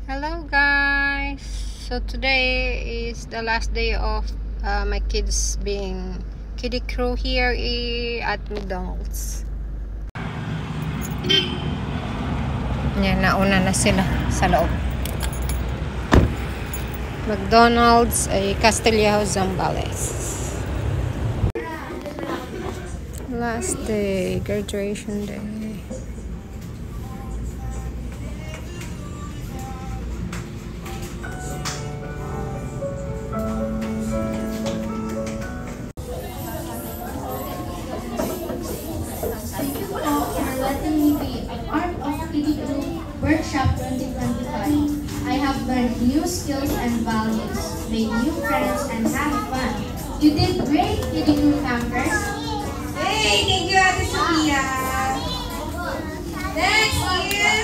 Hello guys, so today is the last day of my kids being kiddie crew here at McDonald's. Yan, nauna na sila sa loob. McDonald's ay Castillejo, Zambales. Last day, graduation day. Workshop 2025. I have learned new skills and values, made new friends, and had fun. You did great, Kiddie Crew campers. Hey, thank you, Ate Sophia. Next is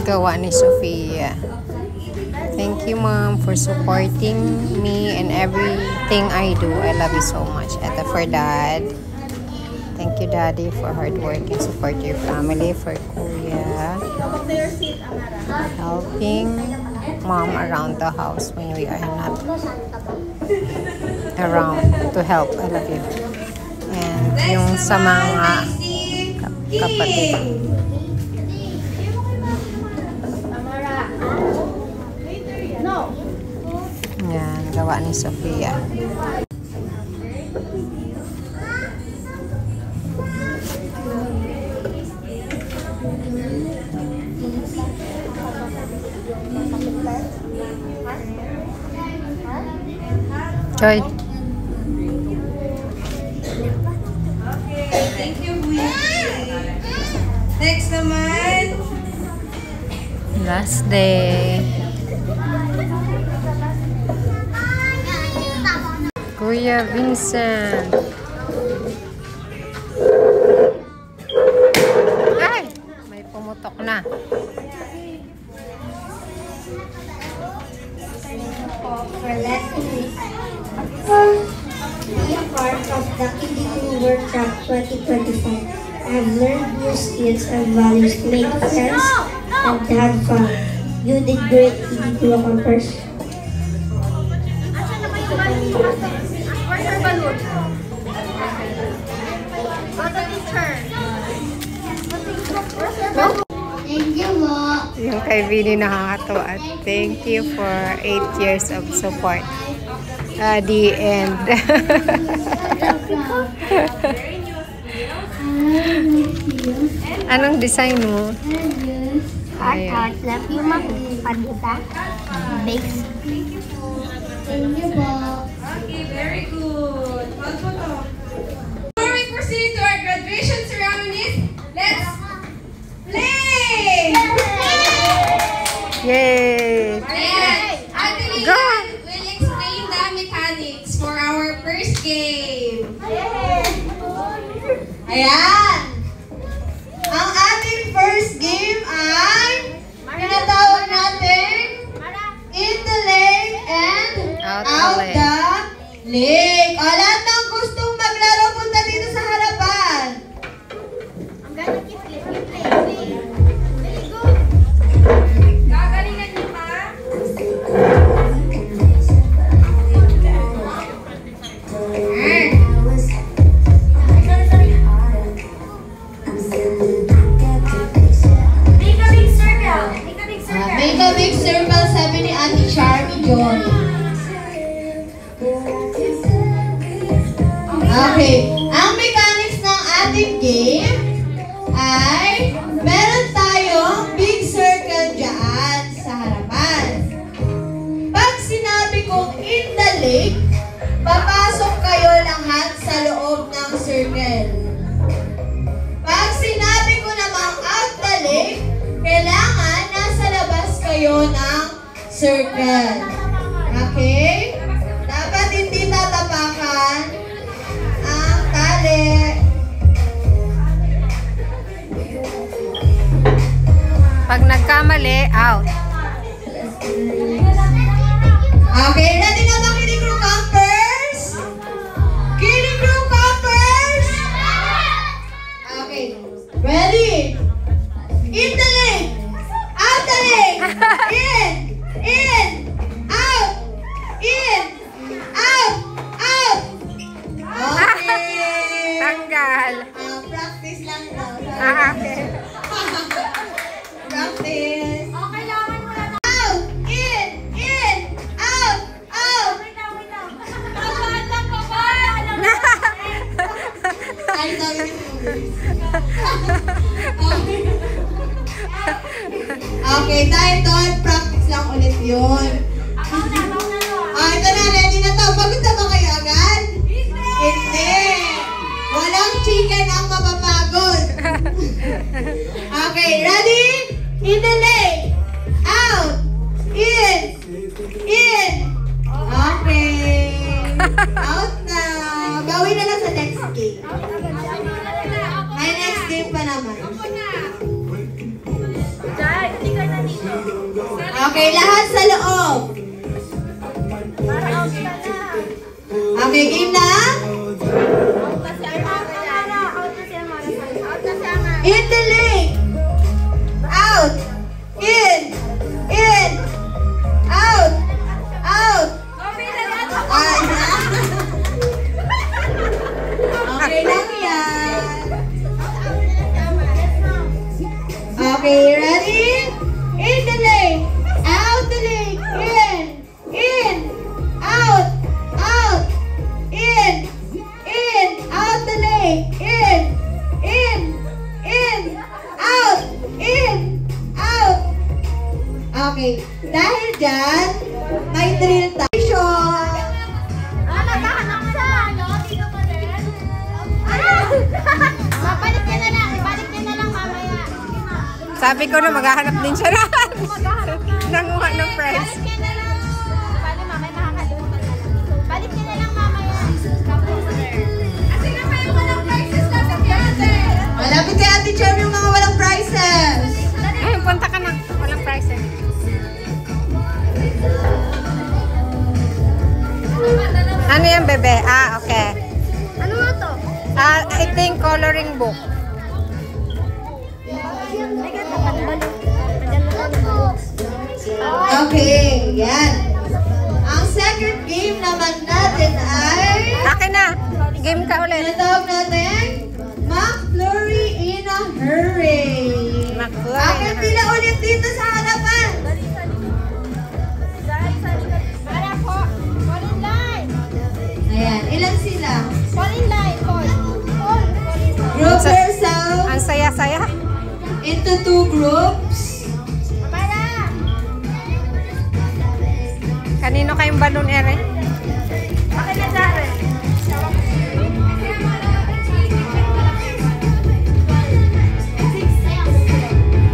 Gawa ni Sophia. Thank you, Mom, for supporting me and everything I do. I love you so much. Ito for Dad. Thank you, Daddy, for hard work and support your family. For Kuya, helping Mom around the house when we are not around to help. I love you. And yung sa mga kapatid. Yan, gawa ni Sophia. Joy. okay, thank you, Kuya. Next naman. Last day. Kuya Vincent. Ay! May pumutok na. For lesson be a part of the Kiddie Crew Workshop 2025. I've learned new skills and values, made friends, and had fun. You did great, Kiddie Crew campers. Where's our balloon? What's the teacher? Thank you, Ma. Yung kay Vinny nakakatawa. Thank you for 8 years of support. The end. Anong design mo? Heart, love you, Ma. Pandita. Bakes. Thank you, Ma. Okay, very good. Before we proceed to our graduation ceremonies, let's play! Yay! Ayan, Ate Lilian will explain the mechanics for our first game. Ayan! Ang ating first game ay tinatawag natin in the lake and Out out the the lake. O, lahat ng gustong maglaro, punta dito sa harapan. Gagalingan niyo pa? Make a big circle, sabi ni Ate Charmy Joy. Okay, ang mechanics ng ating game ay meron tayong big circle dyan sa harapan. Pag sinabi kong in the lake, papasok kayo lahat sa loob ng circle. Pag sinabi ko namang out the lake, kailangan nasa labas kayo ng circle. Okay? Dapat hindi tatapakan ang tali. Pag nagkamali, out. Okay, ready na ba, Kiddie Crew campers? Kiddie Crew campers? Okay, ready? In the lake! Out the lake! Okay, dahil doon, practice lang ulit yun. Ito na, ready na to. Pagod na ba kayo agad? Hindi. Walang chicken ang mapapagod. Okay, ready? In the lane. Out. In. In. Okay. Out na. Bawi na lang sa next game. May next game pa naman. Okay, lahat sa loob. Okay, game na? In the lane. Out. In. In. Out. Out. Okay lang yan. Okay, ready? In the lane. Out the lane. In. In. Out. Out. In. In. Out the lane. In. In. In. Out. In. Out. Okay. Dahil dyan, may drill tayo. Sabi ko na maghahanap din siya nanguha ng prize. Balik ka na lang mamaya. Kasi nga may walang prizes na sa piyate. Malapit kay Ate Charm yung mga walang prizes. Ay, punta ka na. Walang prizes. Ano yan, bebe? Ah, okay. Ano nga to? I think coloring book. Okay, yan. Ang second game naman natin ay... Akin na. Game ka ulit. Natawag natin, McFlurry in a Hurry. McFlurry. Akin pila ulit dito sa harapan. Para po. Fall in line. Ayan, ilan sila? Fall in line. Fall. Fall. Group yourself Ang saya-saya. into 2 groups. Para. Kanino kayong balloon, Ere? Akin na Darren.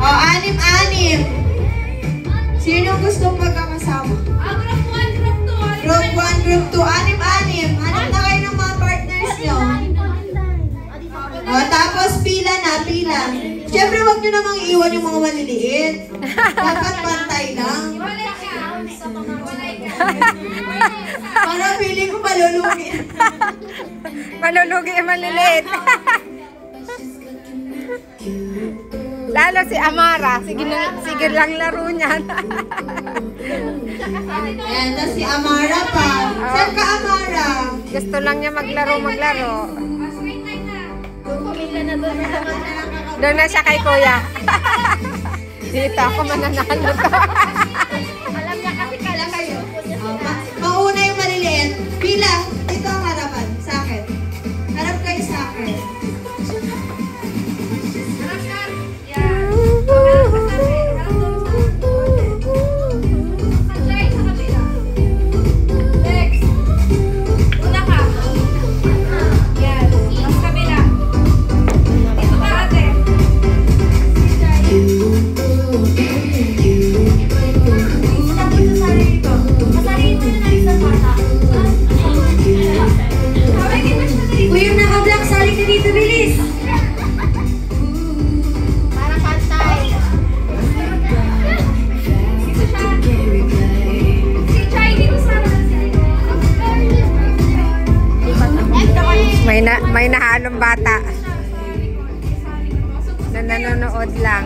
O, 6-6. Sino gustong magkakasama? Group 1, Group 2. Group 1, Group 2, 6-6. Hanap na kayo ng mga partners nyo. O, tapos pila na, pila. Siyempre, huwag nyo namang iiwan yung mga maliliit. Dapat pantay lang. Para feeling ko malulugi. Malulugi yung maliliit. Lalo si Amara. Sige lang laro niyan. Ayan, tapos si Amara pa. Saan ka, Amara? Gusto lang niya maglaro. Doon na siya kay Kuya. Dito ako mananalo to. Alam niya kasi kala kayo. Mauna yung maliliit. Pila, dito ang harapan. Sa akin. Harap kayo sa akin. Uy, yung naka-black, sali ka dito, bilis! Para pantay. Si Chai dito sana. May nahalong bata na nanonood lang.